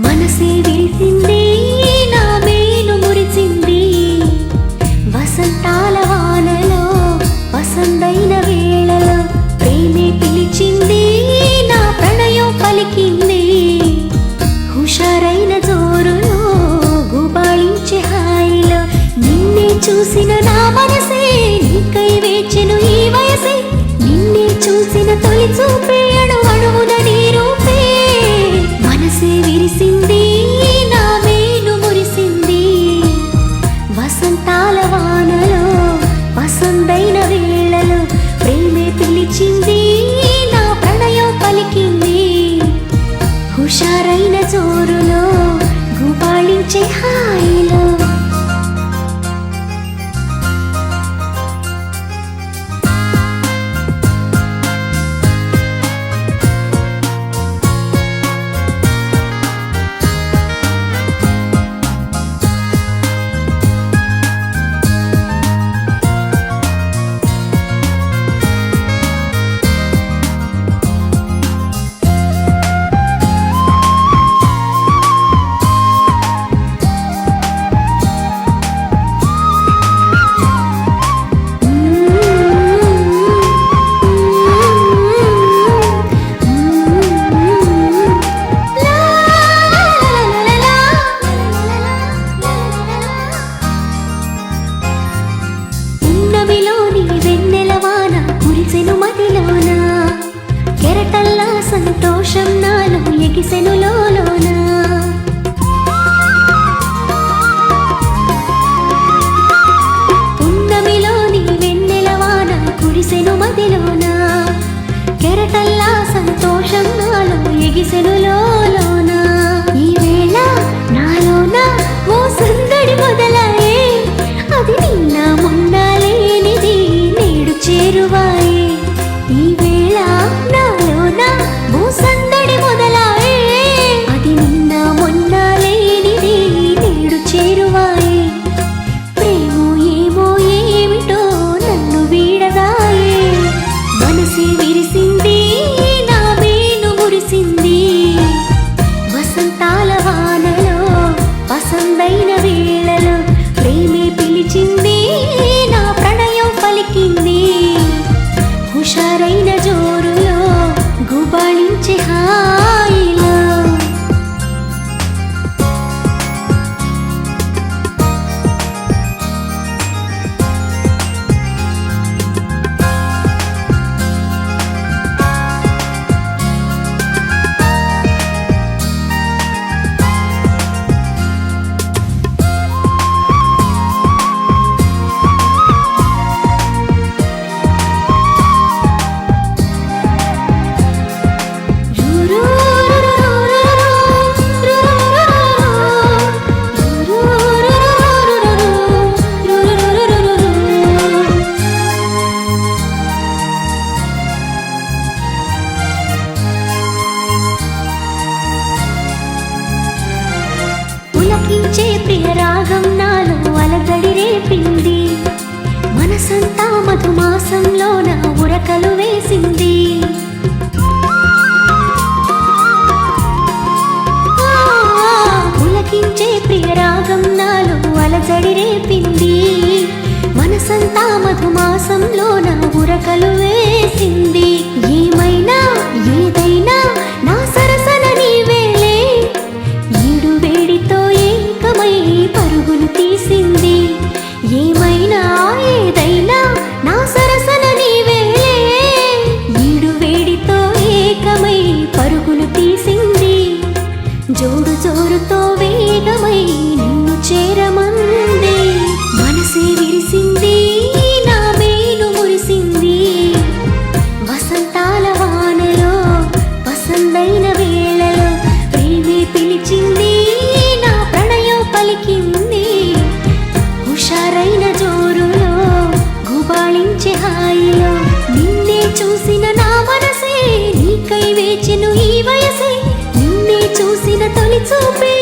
మనసే విరిసింది నా మేను మురిసింది వసంతాల వానలో వసంతైన వేళలో ప్రేమే పిలిచింది నా ప్రణయం పలికింది హుషారైన జోరులో గుబాళించే హాయిలో నిన్నే చూసిన నా మనసే నీకై వేచెను ఈ వయసే నిన్నే చూసిన తొలి చూపే అణువణువున నీ రూపే మనసే విరిసింది నా మేను మురిసింది వసంతాల వానలో వసంతైన వేళలో ప్రేమే పిలిచింది నా ప్రణయం పలికింది హుషారైన జోరులో గుబాళించే హాయిలో కెరటల్లా సంతోషం నాలో ఎగిసెను లోలోన పున్నమిలోని వెన్నెలవాన కురిసెను మదిలోన కెరటల్లా సంతోషం నాలో ఎగిసెను లోలోన ఈ వేళ నాలోన ఓ సందడి మొదలాయే అది నిన్న మొన్న లేనిది నేడు చేరువాయే ఈ వేళ నాలోన ఓ సందడి మొదలాయే అది నిన్న మొన్న లేనిది నేడు చేరువాయే ప్రేమో ఏమో ఏమిటో నన్ను వీడదాయే మనసే విరిసింది నా మేను మురిసింది వసంతాల వానలో వసంతైన వేళలో ప్రేమే పిలిచింది నా ప్రణయం పలికింది హుషారైన జోరులో గుబాళించే హాయిలో పులకించే ప్రియ రాగం నాలో అలజడి రేపింది మనసంతా మధుమాసంలో నా ఉరకలు వేసింది పులకించే ప్రియ రాగం నాలో అలజడి రేపింది మనసంతా మధుమాసంలో నా ఉరకలు వేసింది ఏమైనా ఏదైనా నా సరసన నీవేలే ఈడు వేడితో ఏకమై పరుగులు తీసింది ఏమైనా ఏదైనా నా సరసన నీవేలే ఈడు వేడితో ఏకమై పరుగులు తీసింది జోడు జోరుతో వేగమై నిన్ను చేరమంది మనసే విరిసింది నా మేను మురిసింది వసంతాల వానలో వసంతైన వేళలో ప్రేమే పిలిచింది నా ప్రణయం పలికింది హుషారైన జోరులో గుబాళించే హాయిలో నిన్నే చూసిన నా మనసే నీకై వేచెను ఈ వయసే నిన్నే చూసిన తొలి చూపే